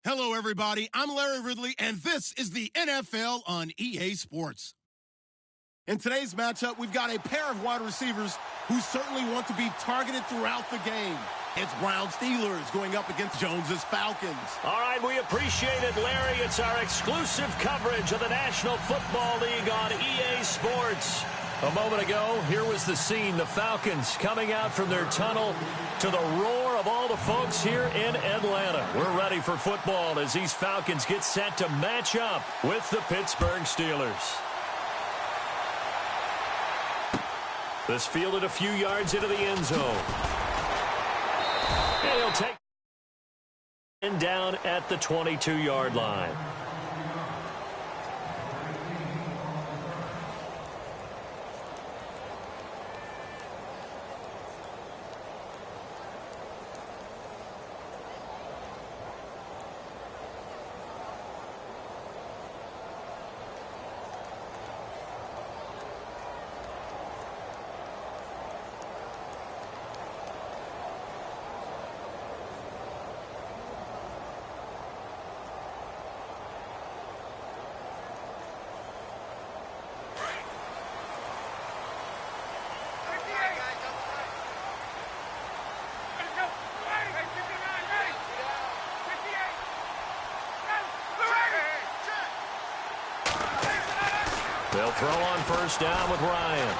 Hello, everybody. I'm Larry Ridley, and this is the NFL on EA Sports. In today's matchup, we've got a pair of wide receivers who certainly want to be targeted throughout the game. It's Browns Steelers going up against Jones's Falcons. All right, we appreciate it, Larry. It's our exclusive coverage of the National Football League on EA Sports. A moment ago, here was the scene. The Falcons coming out from their tunnel to the roar of all the folks here in Atlanta. We're ready for football as these Falcons get set to match up with the Pittsburgh Steelers. This fielded a few yards into the end zone. And he'll take it down at the 22-yard line. They'll throw on first down with Ryan.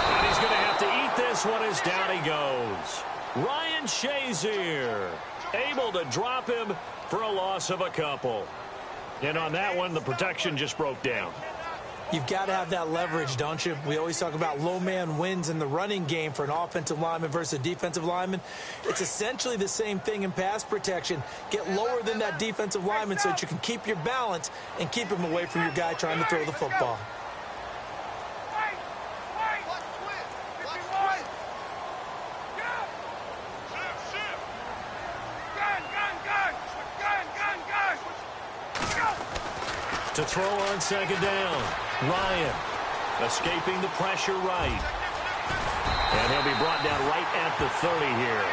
And he's going to have to eat this one as down he goes. Ryan Shazier able to drop him for a loss of a couple. And on that one, the protection just broke down. You've got to have that leverage, don't you? We always talk about low man wins in the running game for an offensive lineman versus a defensive lineman. It's essentially the same thing in pass protection. Get lower than that defensive lineman so that you can keep your balance and keep him away from your guy trying to throw the football. To throw on second down, Ryan escaping the pressure right. And he'll be brought down right at the 30 here.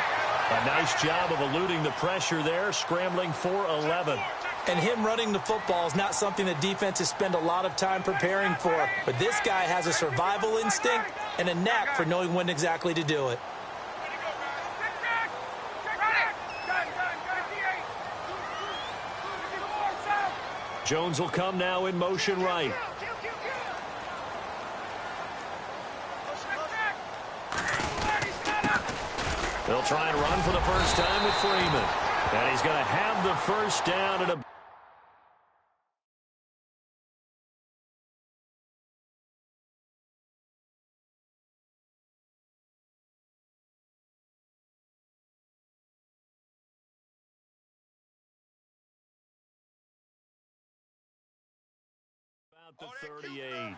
A nice job of eluding the pressure there, scrambling for 11. And him running the football is not something that defenses spend a lot of time preparing for. But this guy has a survival instinct and a knack for knowing when exactly to do it. Jones will come now in motion right. They'll try and run for the first time with Freeman. And he's going to have the first down at a... the 38.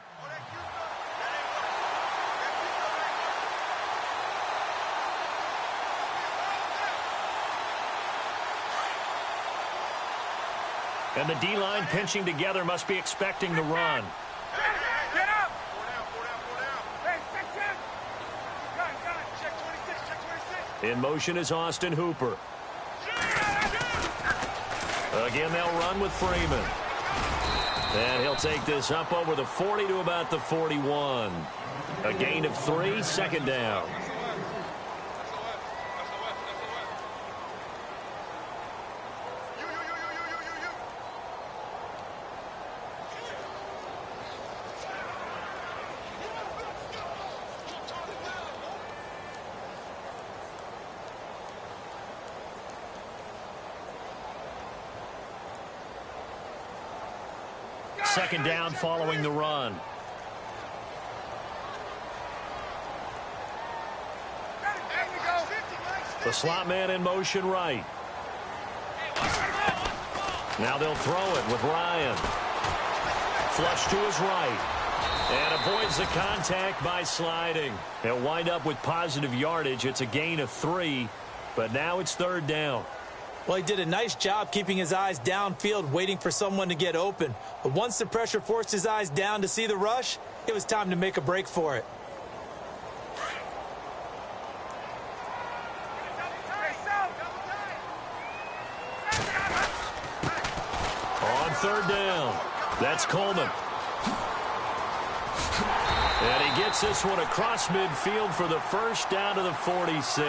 And the D-line pinching together must be expecting the run. Get up! In motion is Austin Hooper. Again, they'll run with Freeman. And he'll take this up over the 40 to about the 41. A gain of 3, second down. Second down following the run. The slot man in motion right. Now they'll throw it with Ryan. Flush to his right. And avoids the contact by sliding. They'll wind up with positive yardage. It's a gain of 3, but now it's third down. Well, he did a nice job keeping his eyes downfield, waiting for someone to get open. But once the pressure forced his eyes down to see the rush, it was time to make a break for it. third down. That's Coleman. And he gets this one across midfield for the first down to the 46.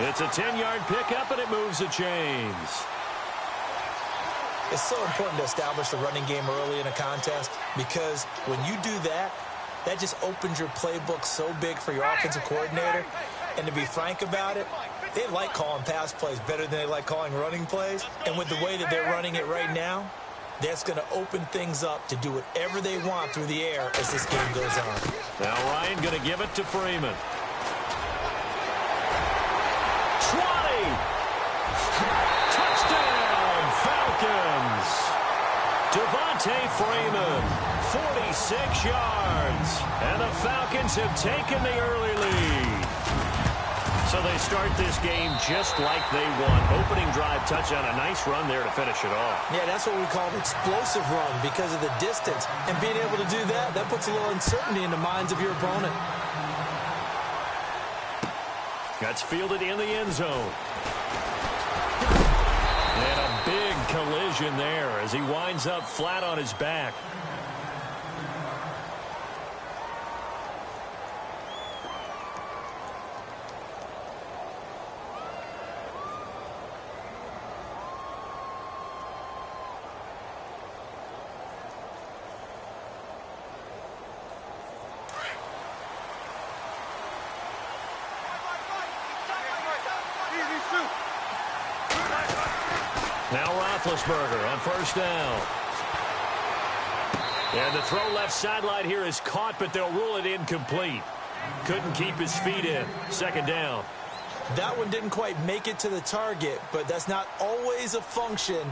It's a 10-yard pickup, and it moves the chains. It's so important to establish the running game early in a contest because when you do that, that just opens your playbook so big for your offensive coordinator. And to be frank about it, they like calling pass plays better than they like calling running plays. And with the way that they're running it right now, that's going to open things up to do whatever they want through the air as this game goes on. Now Ryan going to give it to Freeman. 20! Touchdown, Falcons! Devontae Freeman, 46 yards. And the Falcons have taken the early lead. So they start this game just like they want. Opening drive touchdown, a nice run there to finish it off. Yeah, that's what we call an explosive run because of the distance. And being able to do that, that puts a little uncertainty in the minds of your opponent. That's fielded in the end zone. And a big collision there as he winds up flat on his back. Now Roethlisberger on first down. And the throw left sideline here is caught, but they'll rule it incomplete. Couldn't keep his feet in. Second down. That one didn't quite make it to the target, but that's not always a function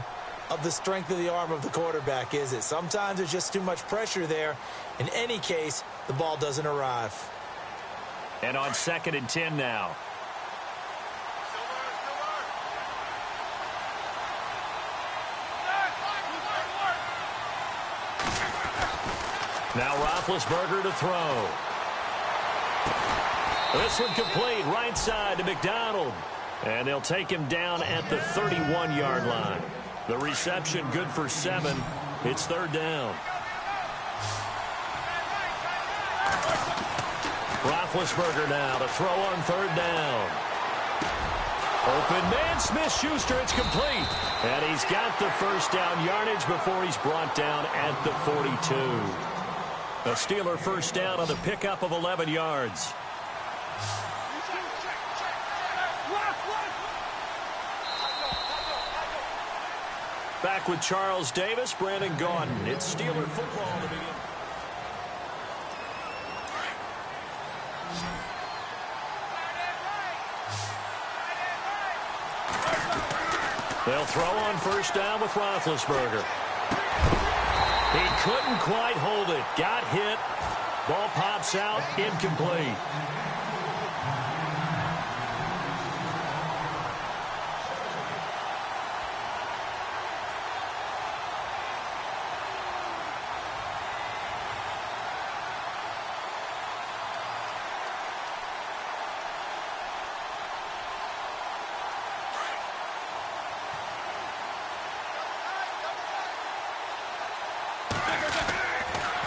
of the strength of the arm of the quarterback, is it? Sometimes there's just too much pressure there. In any case, the ball doesn't arrive. And on 2nd and 10 now. Now Roethlisberger to throw. This one complete, right side to McDonald. And they'll take him down at the 31-yard line. The reception good for 7. It's third down. Roethlisberger now to throw on third down. Open man, Smith-Schuster, it's complete. And he's got the first down yardage before he's brought down at the 42. A Steeler first down on the pickup of 11 yards. Back with Charles Davis, Brandon Gaudin. It's Steeler football to begin. They'll throw on first down with Roethlisberger. He couldn't quite hold it. Got hit. Ball pops out. Incomplete.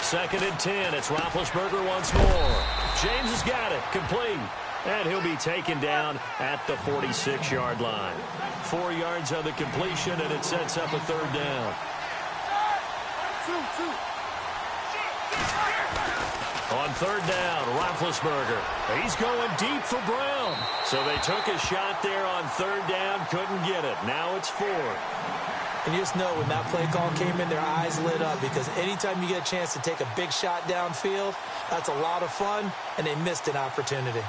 Second and 10. It's Roethlisberger once more. James has got it. Complete. And he'll be taken down at the 46-yard line. 4 yards on the completion, and it sets up a third down. On third down, Roethlisberger. He's going deep for Brown. So they took a shot there on third down, couldn't get it. Now it's 4. And you just know when that play call came in, their eyes lit up because anytime you get a chance to take a big shot downfield, that's a lot of fun, and they missed an opportunity.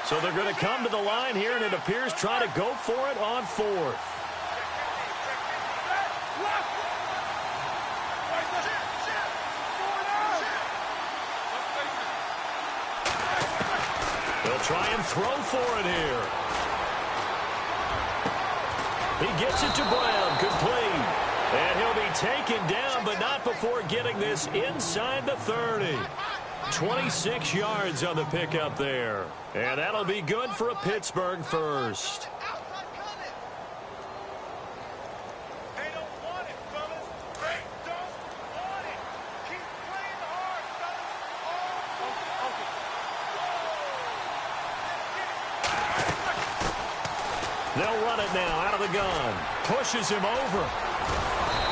So they're going to come to the line here, and it appears try to go for it on 4th. They'll try and throw for it here. He gets it to Brown, complete. And he'll be taken down, but not before getting this inside the 30. 26 yards on the pickup there. And that'll be good for a Pittsburgh first. They'll run it now out of the gun. Pushes him over.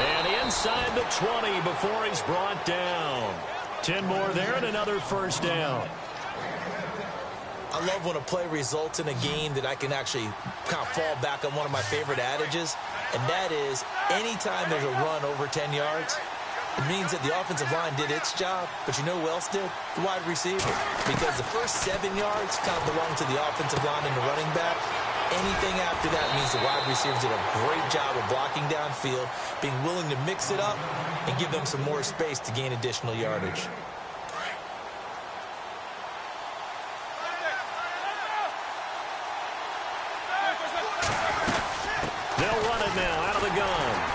And inside the 20 before he's brought down. 10 more there and another first down. I love when a play results in a game that I can actually kind of fall back on one of my favorite adages, and that is anytime there's a run over 10 yards, it means that the offensive line did its job, but you know who else did? The wide receiver. Because the first 7 yards kind of belong to the offensive line and the running back. Anything after that means the wide receivers did a great job of blocking downfield, being willing to mix it up, and give them some more space to gain additional yardage. They'll run it now out of the gun.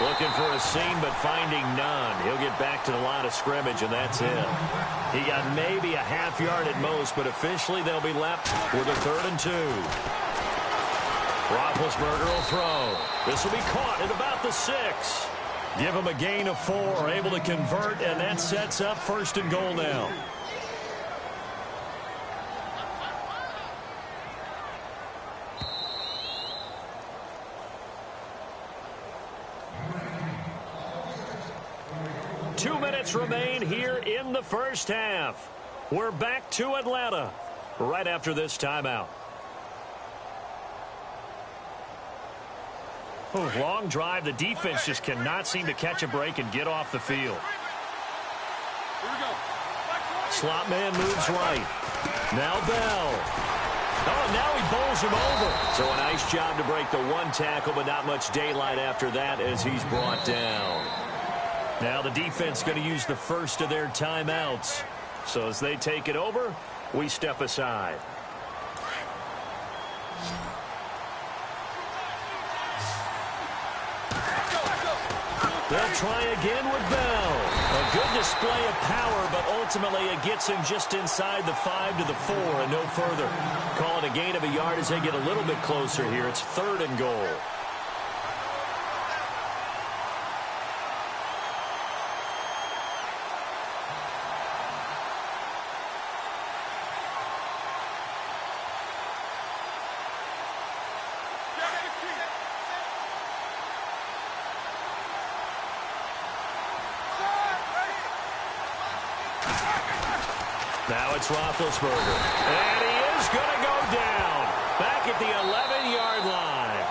Looking for a seam, but finding none. He'll get back to the line of scrimmage, and that's it. He got maybe a half yard at most, but officially they'll be left with a 3rd and 2. Roethlisberger will throw. This will be caught at about the 6. Give him a gain of 4, able to convert, and that sets up 1st and goal now. Remain here in the first half. We're back to Atlanta right after this timeout. Long drive. The defense just cannot seem to catch a break and get off the field. Slot man moves right. Now Bell. Oh, now he bowls him over. So a nice job to break the 1 tackle, but not much daylight after that as he's brought down. Now the defense going to use the first of their timeouts. So as they take it over, we step aside. They'll try again with Bell. A good display of power, but ultimately it gets him just inside the 5 to the 4 and no further. Call it a gain of a yard as they get a little bit closer here. It's 3rd and goal. Now it's Roethlisberger. And he is going to go down. Back at the 11-yard line.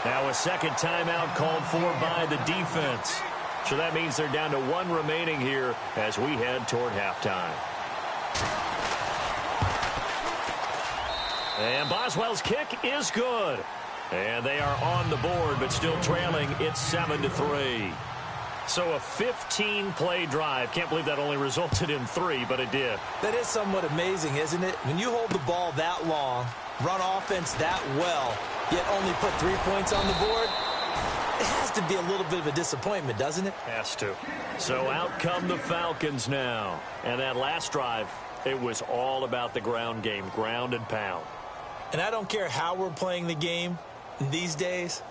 Now a second timeout called for by the defense. So that means they're down to 1 remaining here as we head toward halftime. And Boswell's kick is good. And they are on the board, but still trailing. It's 7-3. So a 15-play drive. Can't believe that only resulted in 3, but it did. That is somewhat amazing, isn't it? When you hold the ball that long, run offense that well, yet only put 3 points on the board, it has to be a little bit of a disappointment, doesn't it? Has to. So out come the Falcons now. And that last drive, it was all about the ground game, ground and pound. And I don't care how we're playing the game these days,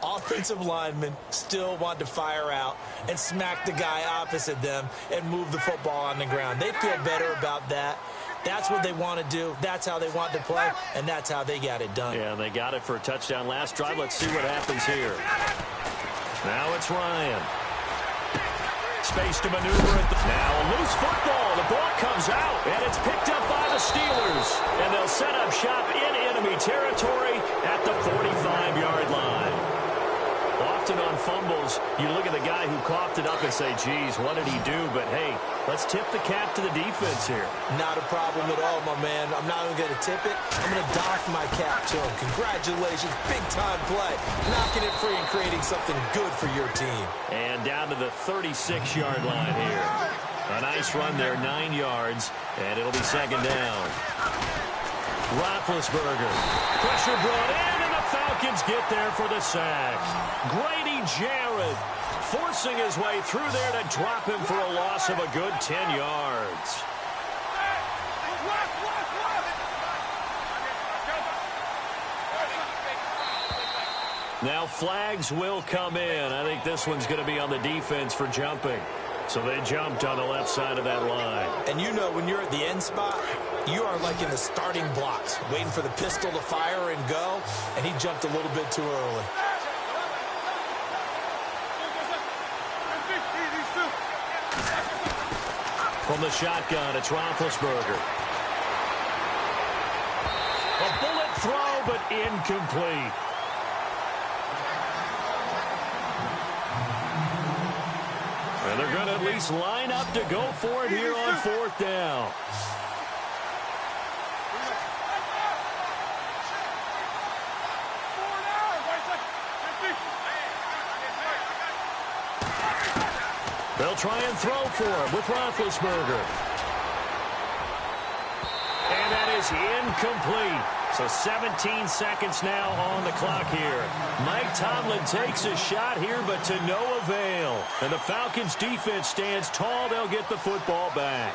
offensive linemen still want to fire out and smack the guy opposite them and move the football on the ground. They feel better about that. That's what they want to do. That's how they want to play, and that's how they got it done. Yeah, and they got it for a touchdown last drive. Let's see what happens here. Now it's Ryan. Space to maneuver it. Now a loose football. The ball comes out, and it's picked up by the Steelers. And they'll set up shop in enemy territory at the 45-yard line. Often on fumbles, you look at the guy who coughed it up and say, geez, what did he do? But, hey, let's tip the cap to the defense here. Not a problem at all, my man. I'm not even going to tip it. I'm going to doff my cap to him. Congratulations. Big-time play. Knocking it free and creating something good for your team. And down to the 36-yard line here. A nice run there, 9 yards, and it'll be second down. Roethlisberger. Pressure brought in, and the Falcons get there for the sack. Grady Jarrett forcing his way through there to drop him for a loss of a good 10 yards. Now flags will come in. I think this one's going to be on the defense for jumping. So they jumped on the left side of that line. And you know when you're at the end spot, You are like in the starting blocks, waiting for the pistol to fire and go, and he jumped a little bit too early. From the shotgun, it's Roethlisberger. A bullet throw, but incomplete. And they're going to at least line up to go for it here on 4th down. They'll try and throw for him with Roethlisberger. And that is incomplete. So 17 seconds now on the clock here. Mike Tomlin takes a shot here, but to no avail. And the Falcons defense stands tall. They'll get the football back.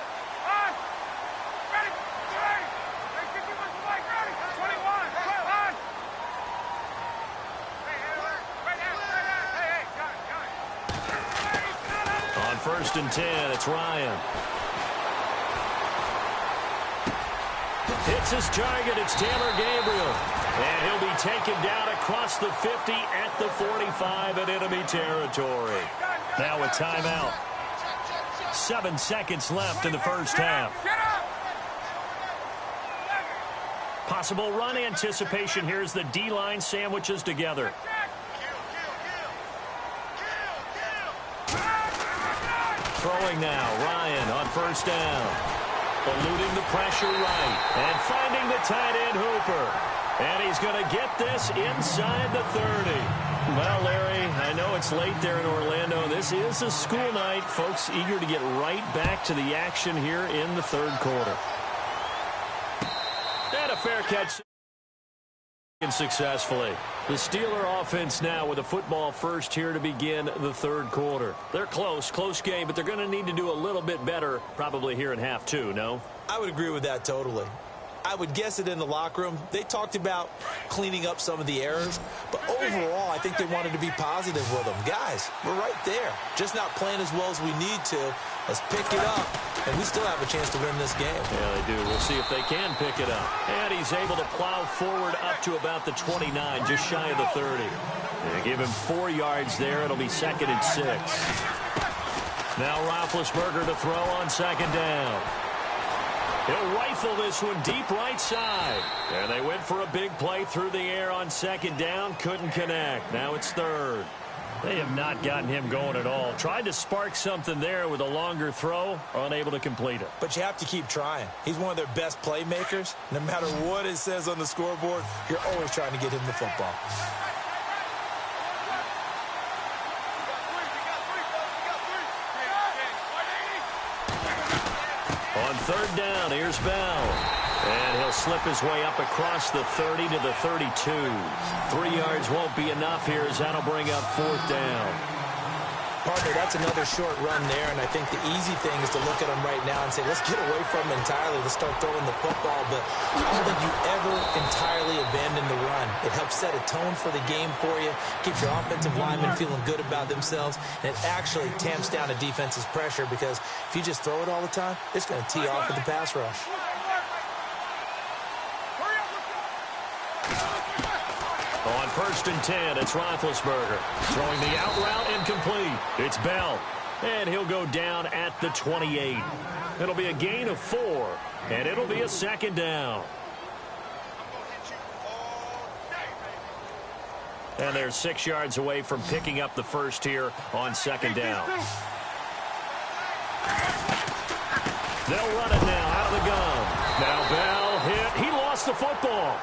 On 1st and 10, it's Ryan. Hits his target. It's Taylor Gabriel. And he'll be taken down across the 50 at the 45 in enemy territory. Now a timeout. 7 seconds left in the first half. Possible run anticipation here as the D-line sandwiches together. Throwing now, Ryan on 1st down. Eluding the pressure right. And finding the tight end Hooper. And he's going to get this inside the 30. Well, Larry, I know it's late there in Orlando. This is a school night. Folks eager to get right back to the action here in the 3rd quarter. And a fair catch successfully. The Steeler offense now with a football first here to begin the 3rd quarter. They're close game, but they're going to need to do a little bit better probably here in half 2, no? I would agree with that totally. I would guess it in the locker room. They talked about cleaning up some of the errors, but overall, I think they wanted to be positive with them. Guys, we're right there. Just not playing as well as we need to. Let's pick it up, and we still have a chance to win this game. Yeah, they do. We'll see if they can pick it up. And he's able to plow forward up to about the 29, just shy of the 30. They give him 4 yards there. It'll be 2nd and 6. Now Roethlisberger to throw on 2nd down. He'll rifle this one deep right side. And they went for a big play through the air on 2nd down. Couldn't connect. Now it's 3rd. They have not gotten him going at all. Tried to spark something there with a longer throw. Unable to complete it. But you have to keep trying. He's one of their best playmakers. No matter what it says on the scoreboard, you're always trying to get him the football. On 3rd down, here's Bell. And he'll slip his way up across the 30 to the 32. 3 yards won't be enough here as that'll bring up 4th down. Partner, that's another short run there, and I think the easy thing is to look at him right now and say, let's get away from him entirely. Let's start throwing the football, but I don't think you ever entirely abandon the run. It helps set a tone for the game for you, keeps your offensive linemen feeling good about themselves, and it actually tamps down a defense's pressure because if you just throw it all the time, it's going to tee off with the pass rush. On 1st and 10, it's Roethlisberger. Throwing the out route incomplete. It's Bell. And he'll go down at the 28. It'll be a gain of 4. And it'll be a 2nd down. And they're 6 yards away from picking up the first here on 2nd down. They'll run it now out of the gun. Now Bell hit. He lost the football.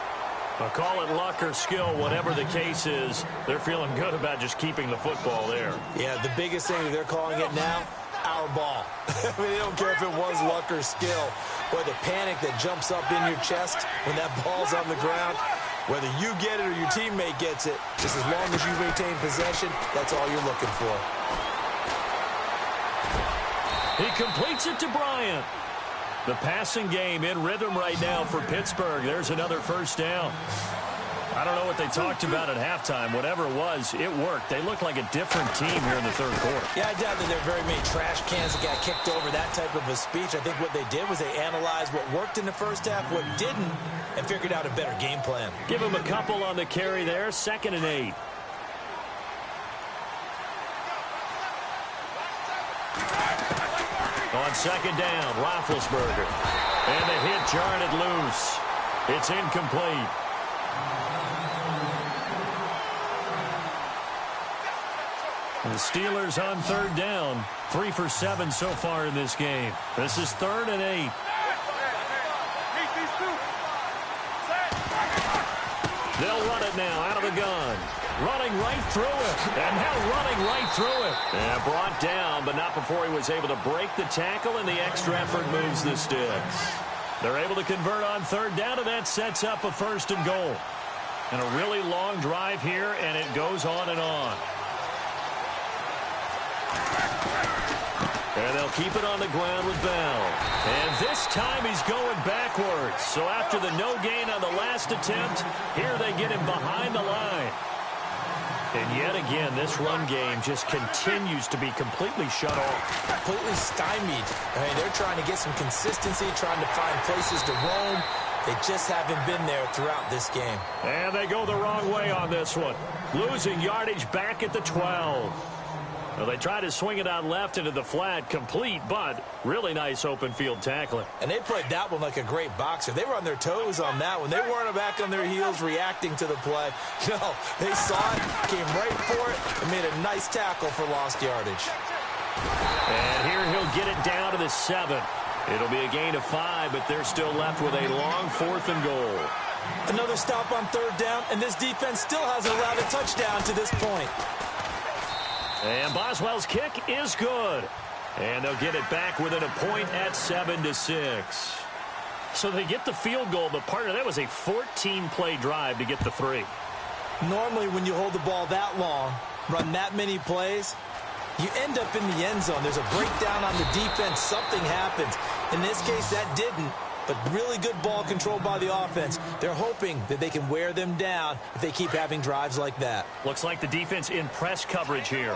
I'll call it luck or skill, whatever the case is. They're feeling good about just keeping the football there. Yeah, the biggest thing that they're calling it now, our ball. I mean, they don't care if it was luck or skill, or the panic that jumps up in your chest when that ball's on the ground. Whether you get it or your teammate gets it, just as long as you retain possession, that's all you're looking for. He completes it to Bryant. The passing game in rhythm right now for Pittsburgh. There's another 1st down. I don't know what they talked about at halftime. Whatever it was, it worked. They looked like a different team here in the third quarter. Yeah, I doubt that there are very many trash cans that got kicked over, that type of a speech. I think what they did was they analyzed what worked in the first half, what didn't, and figured out a better game plan. Give them a couple on the carry there. 2nd and 8. On 2nd down, Roethlisberger. And the hit jarred it loose. It's incomplete. The Steelers on 3rd down. 3 for 7 so far in this game. This is 3rd and 8. They'll run it now out of the gun. Running right through it. And now running right through it. And brought down, but not before he was able to break the tackle, and the extra effort moves the sticks. They're able to convert on 3rd down, and that sets up a 1st and goal. And a really long drive here, and it goes on and on. And they'll keep it on the ground with Bell. And this time he's going backwards. So after the no gain on the last attempt, here they get him behind the line. And yet again, this run game just continues to be completely shut off. Completely stymied. I mean, they're trying to get some consistency, trying to find places to roam. They just haven't been there throughout this game. And they go the wrong way on this one. Losing yardage back at the 12. Well, they try to swing it out left into the flat, complete, but really nice open field tackling. And they played that one like a great boxer. They were on their toes on that one. They weren't back on their heels reacting to the play. No, they saw it, came right for it, and made a nice tackle for lost yardage. And here he'll get it down to the 7. It'll be a gain of 5, but they're still left with a long 4th and goal. Another stop on 3rd down, and this defense still hasn't allowed a touchdown to this point. And Boswell's kick is good. And they'll get it back within a point at 7-6. So they get the field goal, but part of that was a 14-play drive to get the 3. Normally when you hold the ball that long, run that many plays, you end up in the end zone. There's a breakdown on the defense. Something happens. In this case, that didn't. But really good ball control by the offense. They're hoping that they can wear them down if they keep having drives like that. Looks like the defense in press coverage here.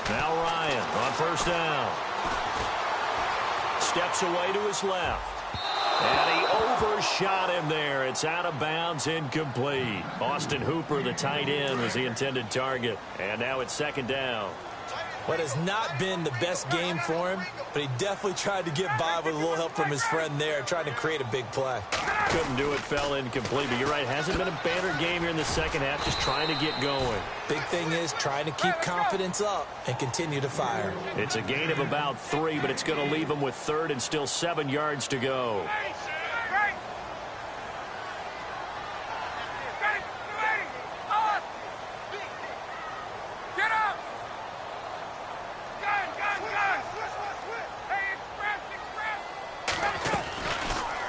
Now Ryan on 1st down. Steps away to his left. And he overshot him there. It's out of bounds, incomplete. Austin Hooper, the tight end, was the intended target. And now it's 2nd down. What has not been the best game for him, but he definitely tried to get by with a little help from his friend there, trying to create a big play. Couldn't do it, fell incomplete. But you're right, hasn't been a banner game here in the second half, just trying to get going. Big thing is trying to keep confidence up and continue to fire. It's a gain of about 3, but it's going to leave him with 3rd and still 7 yards to go.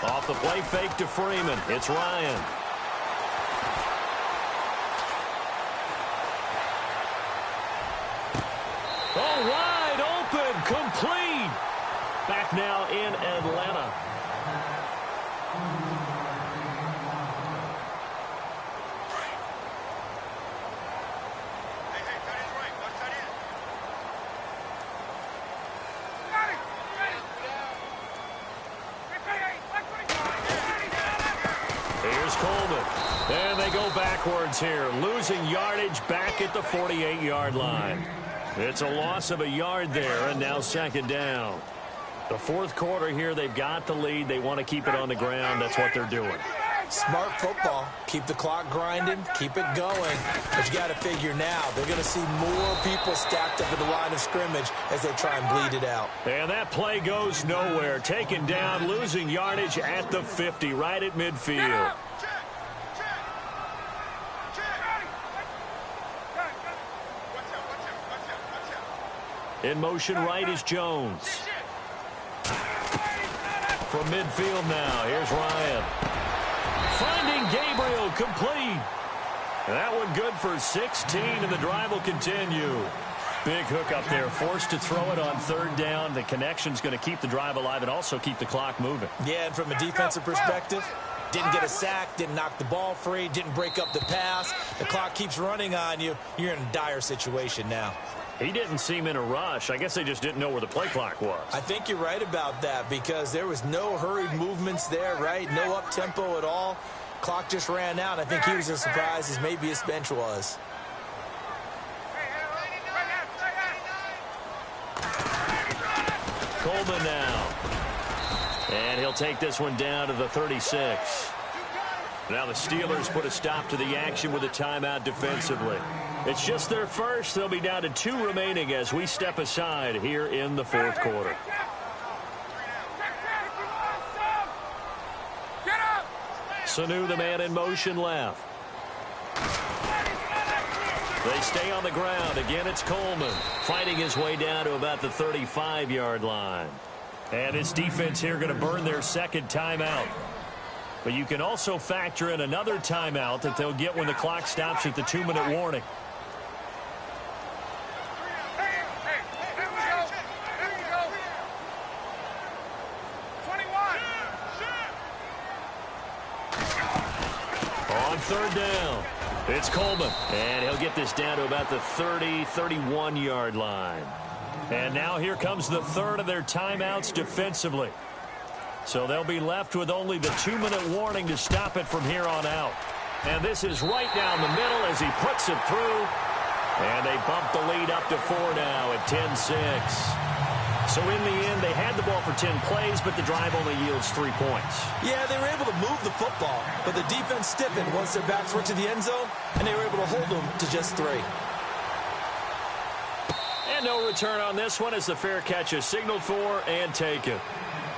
Off the play fake to Freeman. It's Ryan. Oh, wide open, complete. Back now in Atlanta. And they go backwards here, losing yardage back at the 48-yard line. It's a loss of a yard there, and now 2nd down. The 4th quarter here, they've got the lead. They want to keep it on the ground. That's what they're doing. Smart football. Keep the clock grinding. Keep it going. But you got to figure now, they're going to see more people stacked up at the line of scrimmage as they try and bleed it out. And that play goes nowhere. Taken down, losing yardage at the 50, right at midfield. In motion right is Jones. From midfield now, here's Ryan. Finding Gabriel, complete. And that one good for 16, and the drive will continue. Big hook up there, forced to throw it on third down. The connection's going to keep the drive alive and also keep the clock moving. Yeah, and from a defensive perspective, didn't get a sack, didn't knock the ball free, didn't break up the pass. The clock keeps running on you. You're in a dire situation now. He didn't seem in a rush. I guess they just didn't know where the play clock was. I think you're right about that because there was no hurried movements there, right? No up-tempo at all. Clock just ran out. I think he was as surprised as maybe his bench was. Coleman now. And he'll take this one down to the 36. Now the Steelers put a stop to the action with a timeout defensively. It's just their first. They'll be down to 2 remaining as we step aside here in the fourth quarter. Sanu, the man in motion left. They stay on the ground. Again, it's Coleman fighting his way down to about the 35-yard line. And this defense here going to burn their second timeout. But you can also factor in another timeout that they'll get when the clock stops at the 2-minute warning. On third down, it's Coleman. And he'll get this down to about the 30, 31-yard line. And now here comes the third of their timeouts defensively. So they'll be left with only the 2-minute warning to stop it from here on out. And this is right down the middle as he puts it through. And they bump the lead up to 4 now at 10-6. So in the end, they had the ball for 10 plays, but the drive only yields 3 points. Yeah, they were able to move the football, but the defense stiffened once their backs were to the end zone, and they were able to hold them to just 3. And no return on this one as the fair catch is signaled for and taken.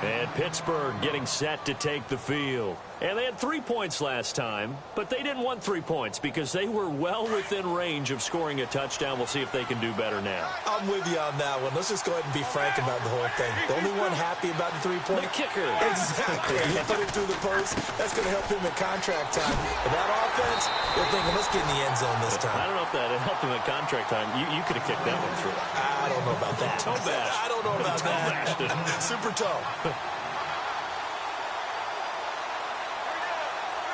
And Pittsburgh getting set to take the field. And they had 3 points last time, but they didn't want 3 points because they were well within range of scoring a touchdown. We'll see if they can do better now. I'm with you on that one. Let's just go ahead and be frank about the whole thing. The only one happy about the 3-point? The kicker. Exactly. He put it through the post. That's going to help him at contract time. But that offense, they're thinking, let's get in the end zone this time. I don't know if that helped him at contract time. You could have kicked that one through. I don't know about that. Toe bash. I don't know about that. Super toe.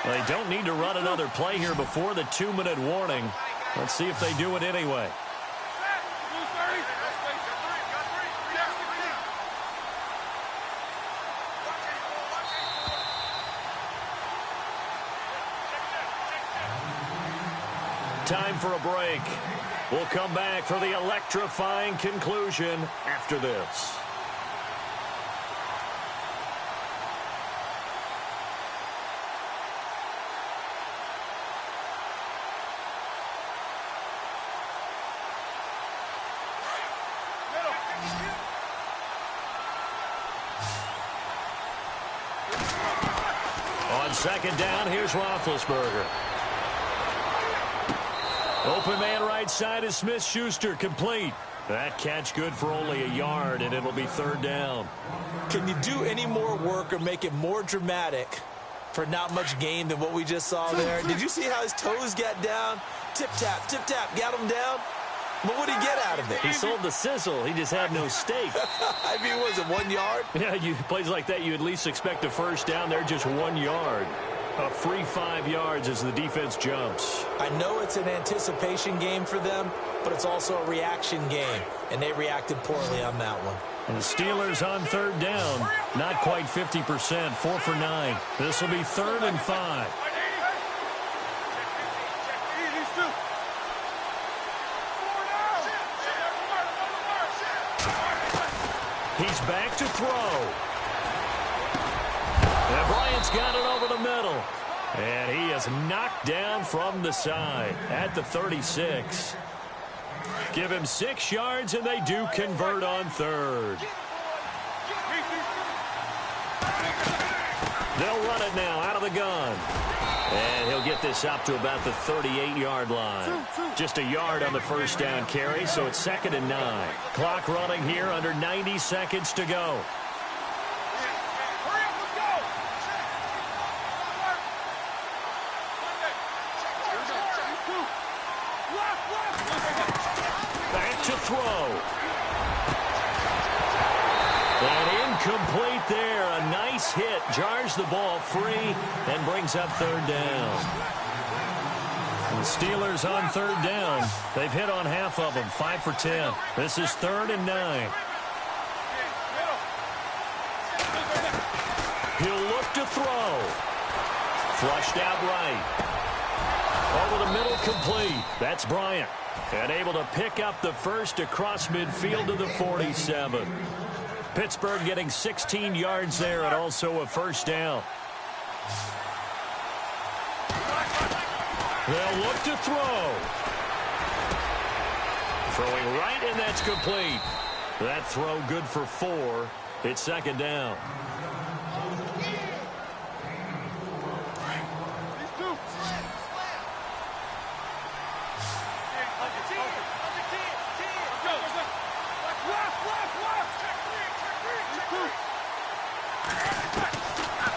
They don't need to run another play here before the 2-minute warning. Let's see if they do it anyway. Time for a break. We'll come back for the electrifying conclusion after this. On second down, here's Roethlisberger. Open man right side is Smith-Schuster, complete. That catch good for only a yard, and it'll be third down. Can you do any more work or make it more dramatic for not much gain than what we just saw there? Did you see how his toes got down? Tip-tap, tip-tap, got him down. But what did he get out of it? He sold the sizzle. He just had no steak. I mean, was it 1 yard? Yeah, plays like that, you at least expect a first down. They're just 1 yard. A free 5 yards as the defense jumps. I know it's an anticipation game for them, but it's also a reaction game, and they reacted poorly on that one. And the Steelers on third down, not quite 50%, 4 for 9. This will be 3rd and 5. He's back to throw. And Bryant's got it over the middle. And he is knocked down from the side at the 36. Give him 6 yards, and they do convert on third. They'll run it now out of the gun. And he'll get this up to about the 38-yard line. Just a yard on the first down carry, so it's 2nd and 9. Clock running here, under 90 seconds to go. Back to throw. And incomplete there. A nice hit. Jars the ball free and brings up third down. The Steelers on third down. They've hit on half of them, 5 for 10. This is 3rd and 9. He'll look to throw. Flushed out right. Over the middle, complete. That's Bryant. And able to pick up the first across midfield to the 47. Pittsburgh getting 16 yards there and also a first down. They'll look to throw. Throwing right, and that's complete. That throw good for 4. It's 2nd down.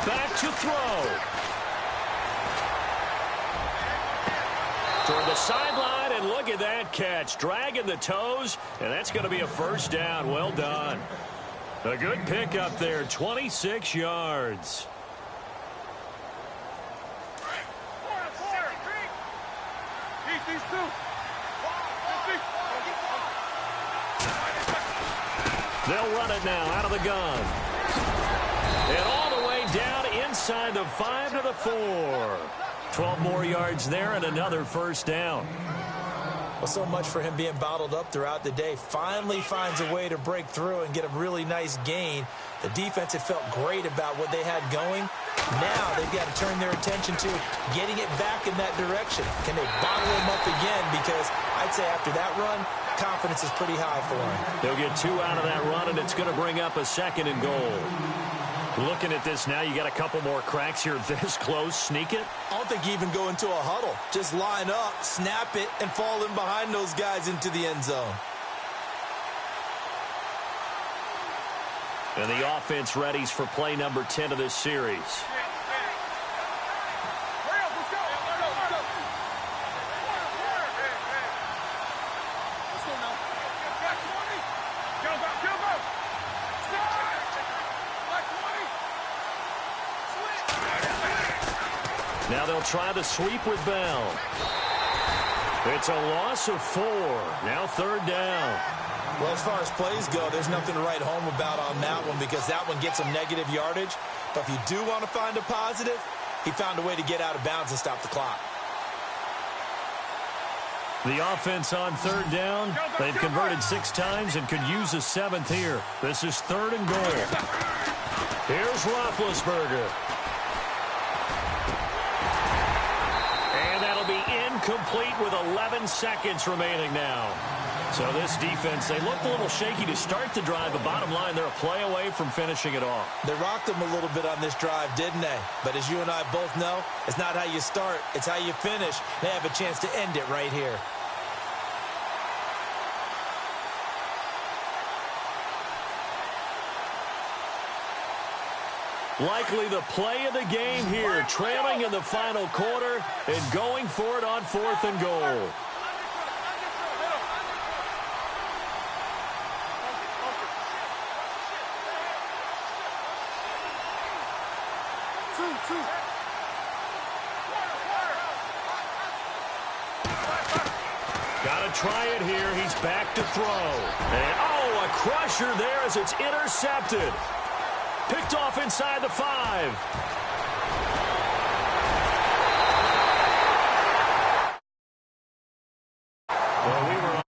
Back to throw. Toward the sideline, and look at that catch. Dragging the toes, and that's going to be a first down. Well done. A good pickup there, 26 yards. They'll run it now out of the gun. And all the way down inside the 5 to the 4. 12 more yards there and another first down. Well, so much for him being bottled up throughout the day. Finally finds a way to break through and get a really nice gain. The defense had felt great about what they had going. Now they've got to turn their attention to getting it back in that direction. Can they bottle him up again? Because I'd say after that run, confidence is pretty high for him. They'll get 2 out of that run, and it's going to bring up a 2nd and goal. Looking at this now, you got a couple more cracks here this close. Sneak it? I don't think you even go into a huddle. Just line up, snap it, and fall in behind those guys into the end zone. And the offense readies for play number 10 of this series. Now they'll try the sweep with Bell. It's a loss of 4. Now 3rd down. Well, as far as plays go, there's nothing to write home about on that one because that one gets some negative yardage. But if you do want to find a positive, he found a way to get out of bounds and stop the clock. The offense on 3rd down. They've converted 6 times and could use a 7th here. This is 3rd and goal. Here's Roethlisberger. And that'll be incomplete with 11 seconds remaining now. So this defense, they looked a little shaky to start the drive, but bottom line, they're a play away from finishing it off. They rocked them a little bit on this drive, didn't they? But as you and I both know, it's not how you start, it's how you finish. They have a chance to end it right here. Likely the play of the game here, trailing in the final quarter and going for it on 4th and goal. Got to try it here. He's back to throw. And, oh, a crusher there as it's intercepted. Picked off inside the 5. Well, we were